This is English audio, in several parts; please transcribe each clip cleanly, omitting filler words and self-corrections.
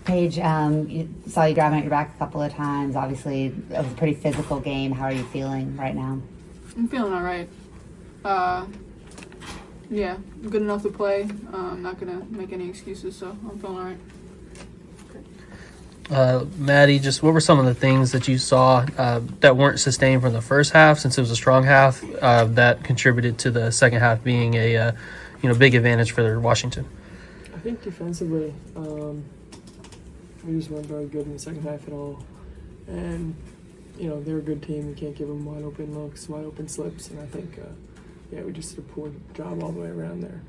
Paige, you saw you grabbing at your back a couple of times. Obviously, it was a pretty physical game. How are you feeling right now? I'm feeling all right. Yeah, good enough to play. I'm not going to make any excuses, so I'm feeling all right. Maddy, just what were some of the things that you saw that weren't sustained from the first half, since it was a strong half, that contributed to the second half being a big advantage for Washington? I think defensively, we just weren't very good in the second half at all. And, they're a good team. You can't give them wide open looks, wide open slips. And I think, we just did a poor job all the way around there.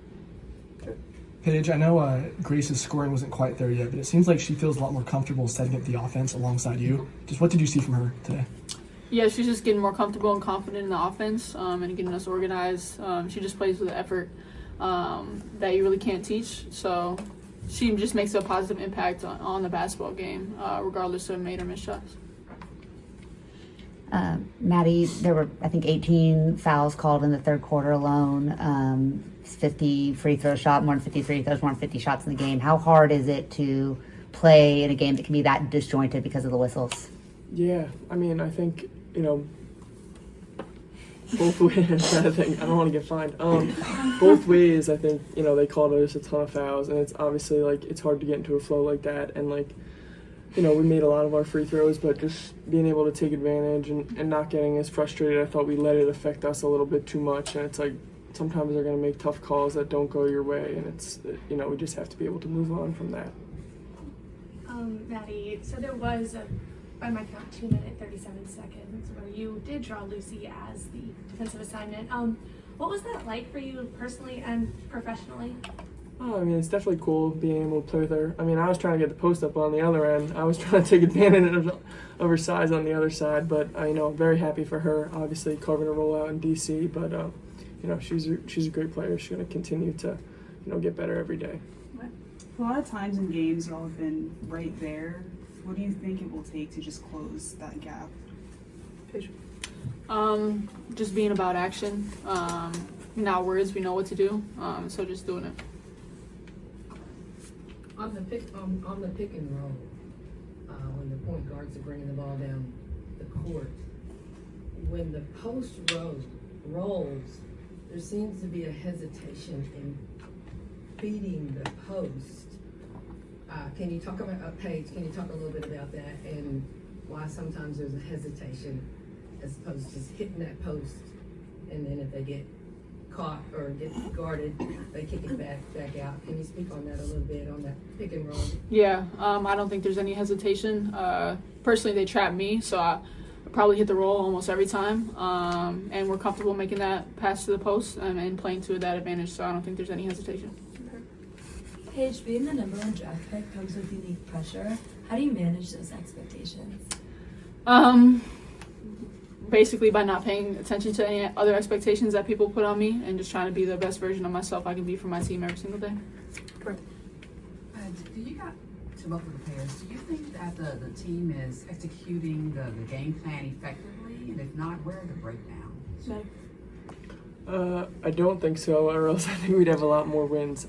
Paige, I know Grace's scoring wasn't quite there yet, but it seems like she feels a lot more comfortable setting up the offense alongside you. Just what did you see from her today? Yeah, she's just getting more comfortable and confident in the offense and getting us organized. She just plays with effort that you really can't teach. So she just makes a positive impact on the basketball game, regardless of made or missed shots. Maddy, there were, I think, 18 fouls called in the third quarter alone. 50 free throw shot, more than 50 free throws, more than 50 shots in the game. How hard is it to play in a game that can be that disjointed because of the whistles? Yeah, I think, both ways. I'm trying to think. I don't want to get fined. Both ways, I think, they called us a ton of fouls, and it's obviously, it's hard to get into a flow like that. And, we made a lot of our free throws, but just being able to take advantage and not getting as frustrated, I thought we let it affect us a little bit too much. And it's sometimes they're going to make tough calls that don't go your way, and it's, we just have to be able to move on from that. Maddy, so there was, by my count, 2 minute 37 seconds where you did draw Lucy as the defensive assignment. What was that like for you personally and professionally? Oh, it's definitely cool being able to play with her. I was trying to get the post up on the other end. I was trying to take advantage of her size on the other side, but I'm very happy for her. Obviously, carving a role out in DC, but she's a great player. She's going to continue to get better every day. A lot of times in games, y'all have been right there. What do you think it will take to just close that gap? Just being about action. Not words, we know what to do. So just doing it. On the pick and roll, when the point guards are bringing the ball down the court, when the post rolls, there seems to be a hesitation in feeding the post. Can you talk about Paige? Can you talk a little bit about that and why sometimes there's a hesitation as opposed to just hitting that post, and then if they get caught or get guarded, they kick it back out. Can you speak on that a little bit, on that pick and roll? Yeah, I don't think there's any hesitation. Personally, they trap me, so I probably hit the roll almost every time. And we're comfortable making that pass to the post and playing to that advantage, so I don't think there's any hesitation. Paige, being the number 1 draft pick comes with unique pressure. How do you manage those expectations? Basically by not paying attention to any other expectations that people put on me and just trying to be the best version of myself I can be for my team every single day. Do you got, to both of the players, do you think that the team is executing the game plan effectively? And if not, where are the breakdowns? I don't think so, or else I think we'd have a lot more wins.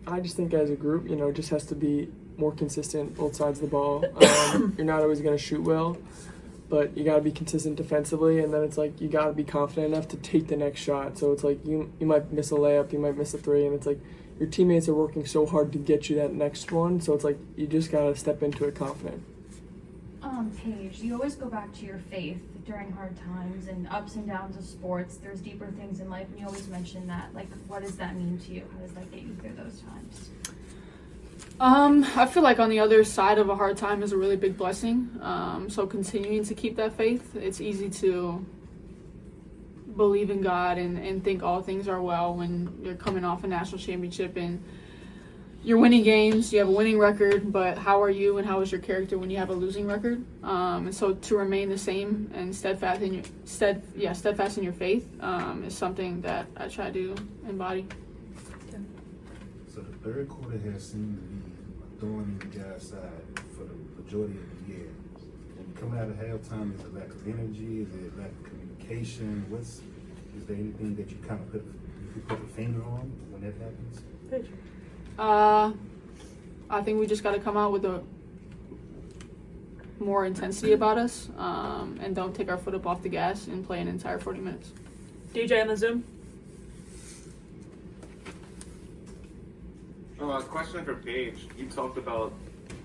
I just think as a group, just has to be more consistent both sides of the ball. You're not always going to shoot well, but you got to be consistent defensively, and then it's you got to be confident enough to take the next shot. So it's you might miss a layup, you might miss a three, and it's your teammates are working so hard to get you that next one, so it's you just got to step into it confident. Paige, you always go back to your faith during hard times and ups and downs of sports. There's deeper things in life, and you always mention that. What does that mean to you? How does that get you through those times? I feel like on the other side of a hard time is a really big blessing. So continuing to keep that faith, it's easy to believe in God and think all things are well when you're coming off a national championship and you're winning games, you have a winning record, but how are you and how is your character when you have a losing record? And so to remain the same and steadfast in your faith is something that I try to embody. So the third quarter has seemed to be a thorn in the guy's side for the majority of the year. When you come out of halftime, is it lack of energy? Is it lack of communication? Is there anything that you kind of put a finger on when that happens? I think we just got to come out with a more intensity about us, and don't take our foot up off the gas and play an entire 40 minutes. DJ on the Zoom. Question for Paige. You just talked about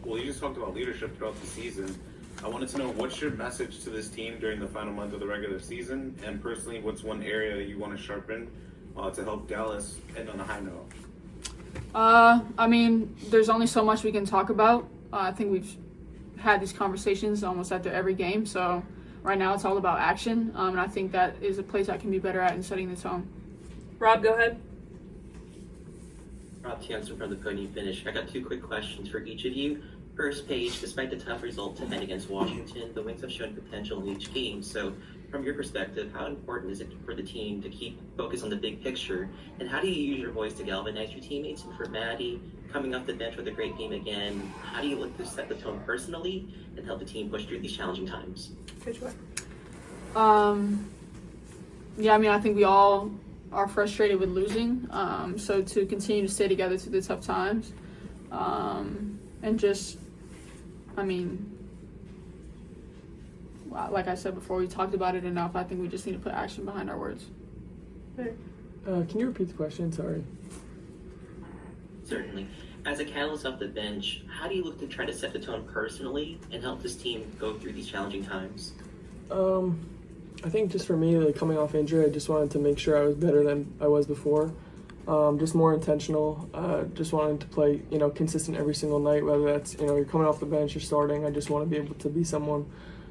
leadership throughout the season. I wanted to know, what's your message to this team during the final month of the regular season? And personally, what's one area that you want to sharpen to help Dallas end on a high note? I mean, there's only so much we can talk about. I think we've had these conversations almost after every game. So right now it's all about action. And I think that is a place I can be better at in setting the tone. Rob, go ahead. Rob Tienson from the Podium Finish. I got 2 quick questions for each of you. First, Paige, despite the tough result tonight against Washington, the Wings have shown potential in each game. So from your perspective, how important is it for the team to keep focus on the big picture? And how do you use your voice to galvanize your teammates? And for Maddy, coming off the bench with a great game again, how do you look to set the tone personally and help the team push through these challenging times? Yeah, I mean, I think we all are frustrated with losing. So to continue to stay together through the tough times, and just, I mean, like I said before, we talked about it enough. I think we just need to put action behind our words. Can you repeat the question? Sorry. Certainly. As a catalyst off the bench, how do you look to try to set the tone personally and help this team go through these challenging times? I think just for me, like coming off injury, I just wanted to make sure I was better than I was before. Just more intentional. Just wanted to play, consistent every single night, whether that's, you're coming off the bench, you're starting. I just want to be able to be someone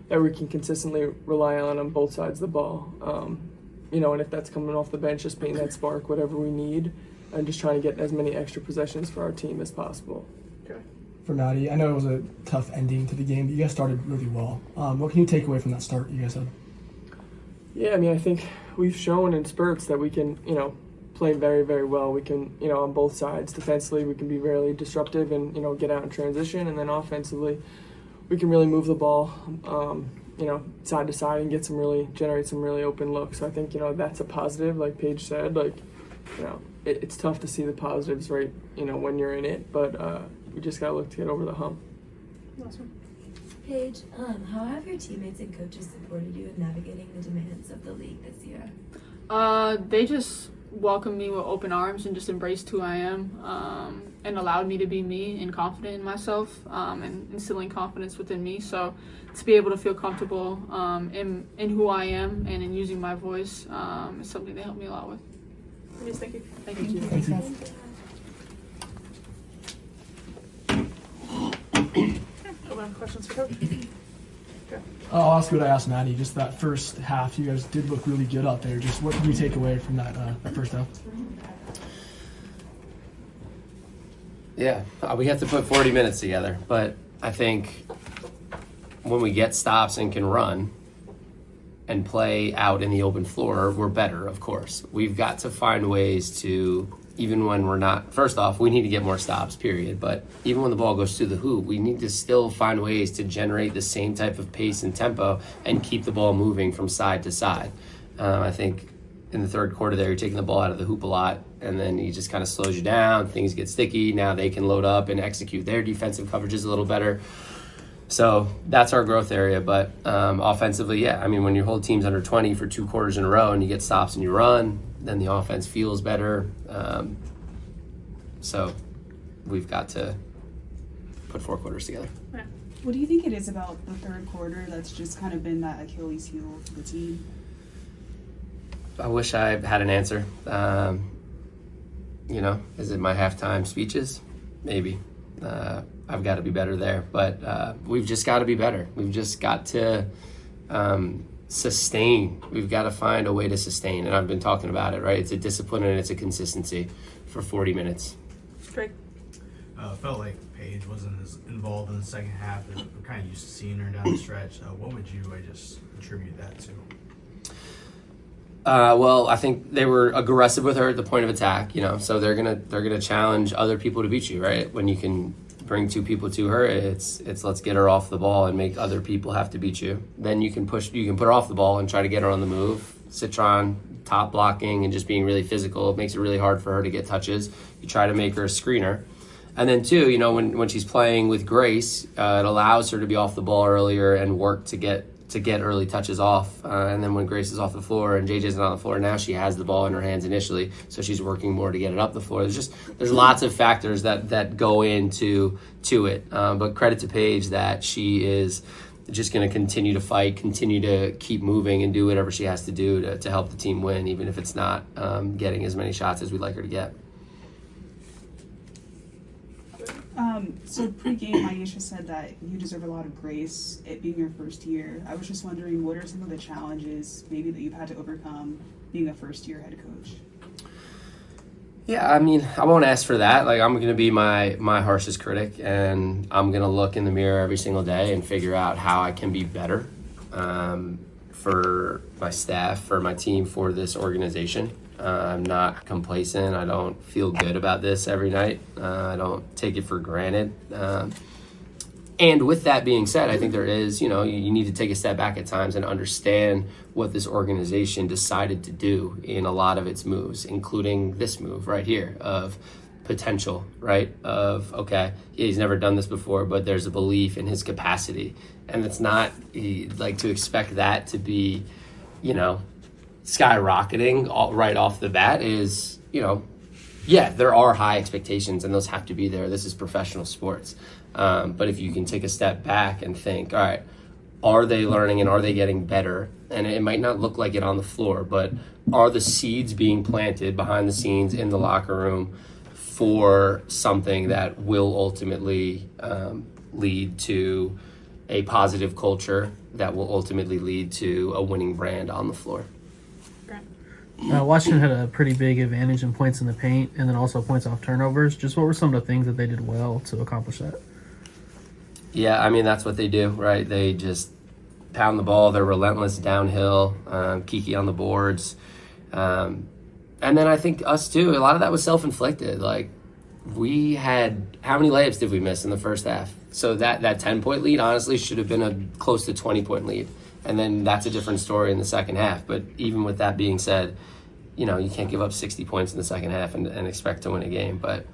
that we can consistently rely on both sides of the ball. And if that's coming off the bench, just being that spark, whatever we need, and just trying to get as many extra possessions for our team as possible. For Maddy, I know it was a tough ending to the game, but you guys started really well. What can you take away from that start you guys had? Yeah, I mean, I think we've shown in spurts that we can, play very, very well. We can, on both sides. Defensively, we can be really disruptive and, get out in transition. And then offensively, we can really move the ball, side to side and generate some really open looks. So I think, that's a positive, like Paige said. Like, it's tough to see the positives, right, when you're in it. But we just got to look to get over the hump. Awesome. Paige, how have your teammates and coaches supported you in navigating the demands of the league this year? They just welcomed me with open arms and just embraced who I am, and allowed me to be me and confident in myself, and instilling confidence within me. So to be able to feel comfortable in who I am and in using my voice is something they helped me a lot with. Yes, thank you. Thank you. Questions for Coach? I'll ask you what I asked Maddy. Just that first half, you guys did look really good out there. Just what did you take away from that first half? Yeah, we have to put 40 minutes together, but I think when we get stops and can run and play out in the open floor, we're better, of course. We've got to find ways to, even when we're not, first off, we need to get more stops, period. But even when the ball goes through the hoop, we need to still find ways to generate the same type of pace and tempo and keep the ball moving from side to side. I think in the third quarter there, you're taking the ball out of the hoop a lot, and then he just kind of slows you down. Things get sticky. Now they can load up and execute their defensive coverages a little better. So that's our growth area. But offensively, yeah, I mean, when you hold teams under 20 for 2 quarters in a row and you get stops and you run, then the offense feels better. So we've got to put 4 quarters together. What do you think it is about the third quarter that's just kind of been that Achilles heel for the team? I wish I had an answer. Is it my halftime speeches? Maybe. I've got to be better there. But we've just got to be better. We've just got to sustain. We've got to find a way to sustain. And I've been talking about it, right? It's a discipline and it's a consistency for 40 minutes. Great. Felt like Paige wasn't as involved in the second half. We're kind of used to seeing her down the stretch. What would you just attribute that to? Well, I think they were aggressive with her at the point of attack, so they're gonna challenge other people to beat you, right? When you can bring 2 people to her, it's let's get her off the ball and make other people have to beat you. Then you can put her off the ball and try to get her on the move. Citron, top blocking and just being really physical. It makes it really hard for her to get touches. You try to make her a screener. And then two, you know, when she's playing with Grace, it allows her to be off the ball earlier and work to get early touches off. And then when Grace is off the floor and JJ's not on the floor, now she has the ball in her hands initially, so she's working more to get it up the floor. There's lots of factors that go into it. But credit to Paige that she is just going to continue to fight, continue to keep moving, and do whatever she has to do to help the team win, even if it's not getting as many shots as we'd like her to get. So pre-game, Aisha said that you deserve a lot of grace, it being your first year. I was just wondering, what are some of the challenges maybe that you've had to overcome being a first-year head coach? Yeah, I mean, I won't ask for that. Like, I'm going to be my harshest critic, and I'm going to look in the mirror every single day and figure out how I can be better for my staff, for my team, for this organization. I'm not complacent. I don't feel good about this every night. I don't take it for granted. And with that being said, I think there is, you know, you need to take a step back at times and understand what this organization decided to do in a lot of its moves, including this move right here of potential, right? Of, okay, he's never done this before, but there's a belief in his capacity. And it's not like to expect that to be, you know, skyrocketing right off the bat is, you know, yeah, there are high expectations and those have to be there. This is professional sports. But if you can take a step back and think, all right, are they learning and are they getting better? And it might not look like it on the floor, but are the seeds being planted behind the scenes in the locker room for something that will ultimately lead to a positive culture that will ultimately lead to a winning brand on the floor? Washington had a pretty big advantage in points in the paint and then also points off turnovers. Just what were some of the things that they did well to accomplish that? Yeah, I mean, that's what they do, right? They just pound the ball. They're relentless downhill, Kiki on the boards. And then I think us too, a lot of that was self-inflicted. Like, we had, how many layups did we miss in the first half? So that 10-point lead honestly should have been a close to 20-point lead. And then that's a different story in the second half. But even with that being said, you know, you can't give up 60 points in the second half and expect to win a game. But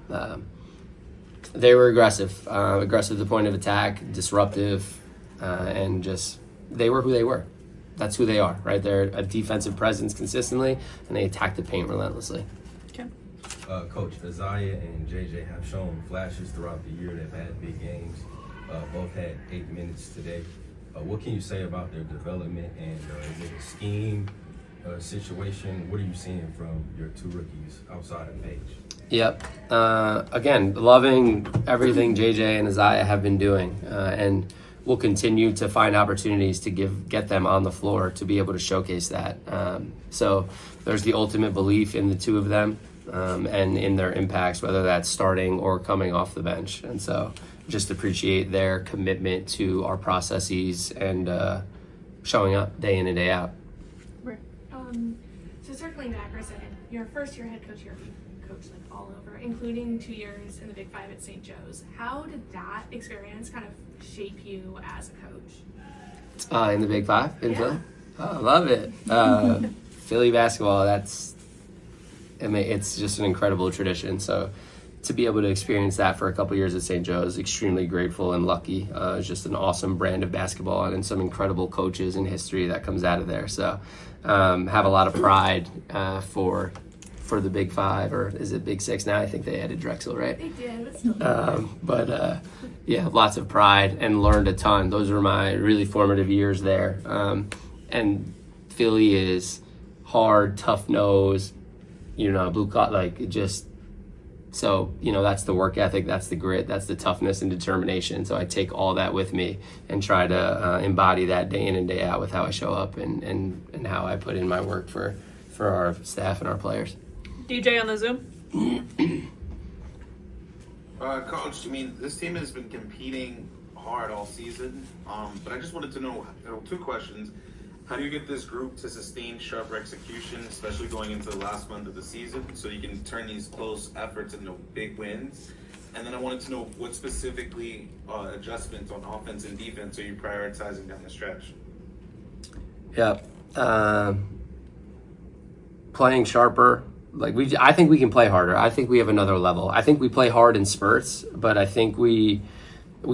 they were aggressive to the point of attack, disruptive, and just they were who they were. That's who they are, right? They're a defensive presence consistently, and they attack the paint relentlessly. Coach, Isaiah and JJ have shown flashes throughout the year. They've had big games. Both had 8 minutes today. What can you say about their development, and is it a scheme situation? What are you seeing from your two rookies outside of Paige? Yep. Again, loving everything JJ and Isaiah have been doing, and we'll continue to find opportunities to get them on the floor to be able to showcase that. So there's the ultimate belief in the two of them and in their impacts, whether that's starting or coming off the bench. And so just appreciate their commitment to our processes and showing up day in and day out. So circling back for a second, your first year head coach, you're coached like all over, including 2 years in the Big Five at St. Joe's. How did that experience kind of shape you as a coach? In the Big Five in Philly? Oh, I love it. Philly basketball, it's just an incredible tradition. So to be able to experience that for a couple years at St. Joe's, extremely grateful and lucky. It's just an awesome brand of basketball and some incredible coaches and history that comes out of there. So have a lot of pride for the Big Five, or is it Big Six now? I think they added Drexel, right? They did, but yeah, lots of pride and learned a ton. Those were my really formative years there. And Philly is hard, tough nose, you know, blue collar, like just. So, you know, that's the work ethic, that's the grit, that's the toughness and determination. So I take all that with me and try to embody that day in and day out with how I show up and how I put in my work for our staff and our players. DJ on the Zoom. Coach, I mean, this team has been competing hard all season, but I just wanted to know, two questions. How do you get this group to sustain sharp execution, especially going into the last month of the season, so you can turn these close efforts into big wins? And then I wanted to know what specifically adjustments on offense and defense are you prioritizing down the stretch? Yeah. Playing sharper, I think we can play harder. I think we have another level. I think we play hard in spurts, but I think we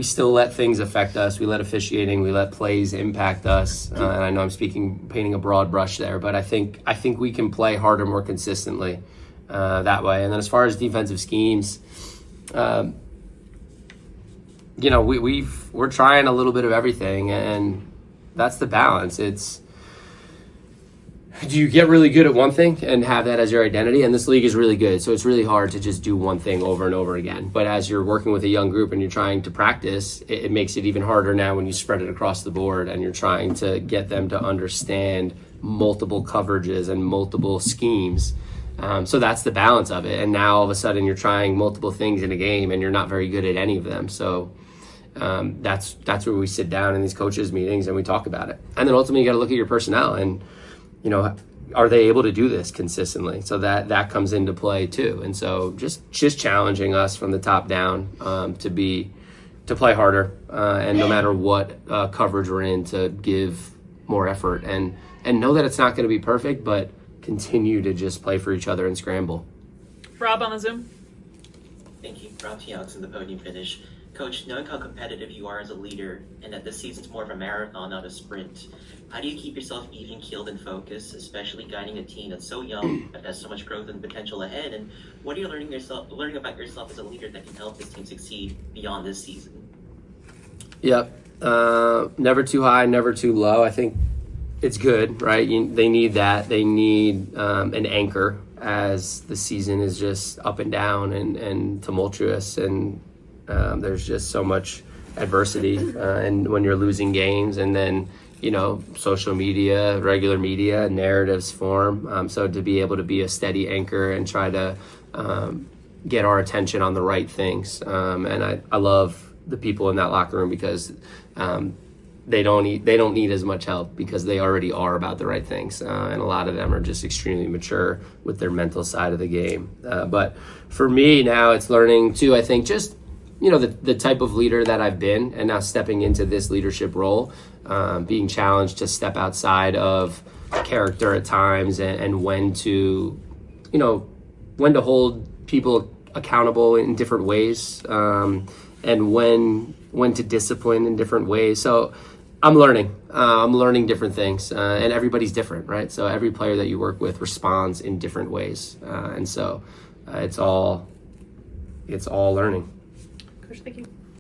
still let things affect us. We let officiating, we let plays impact us. And I know I'm painting a broad brush there, but I think we can play harder more consistently that way. And then as far as defensive schemes, we're trying a little bit of everything, and that's the balance. Do you get really good at one thing and have that as your identity? And this league is really good, so it's really hard to just do one thing over and over again. But as you're working with a young group and you're trying to practice, it makes it even harder now when you spread it across the board and you're trying to get them to understand multiple coverages and multiple schemes. So that's the balance of it. And now all of a sudden you're trying multiple things in a game and you're not very good at any of them. So that's where we sit down in these coaches meetings and we talk about it. And then ultimately you got to look at your personnel and, are they able to do this consistently? So that comes into play too. And so just challenging us from the top down to play harder and no matter what coverage we're in, to give more effort and know that it's not going to be perfect, but continue to just play for each other and scramble. Rob on the Zoom. Thank you. Rob Tiaux in the podium finish. Coach, knowing how competitive you are as a leader and that this season's more of a marathon, not a sprint, how do you keep yourself even-keeled and focused, especially guiding a team that's so young but has so much growth and potential ahead? And what are you learning about yourself as a leader that can help this team succeed beyond this season? Yep. Never too high, never too low. I think it's good, right? They need that. They need an anchor as the season is just up and down and tumultuous, and there's just so much adversity. And when you're losing games, and then social media, regular media, narratives form. So to be able to be a steady anchor and try to get our attention on the right things. And I love the people in that locker room because they don't need as much help because they already are about the right things. And a lot of them are just extremely mature with their mental side of the game. But for me now, it's learning too, I think, just the type of leader that I've been, and now stepping into this leadership role, being challenged to step outside of character at times and when to hold people accountable in different ways, and when to discipline in different ways. So I'm learning different things, and everybody's different, right? So every player that you work with responds in different ways, and so it's all learning. Coach, thank you.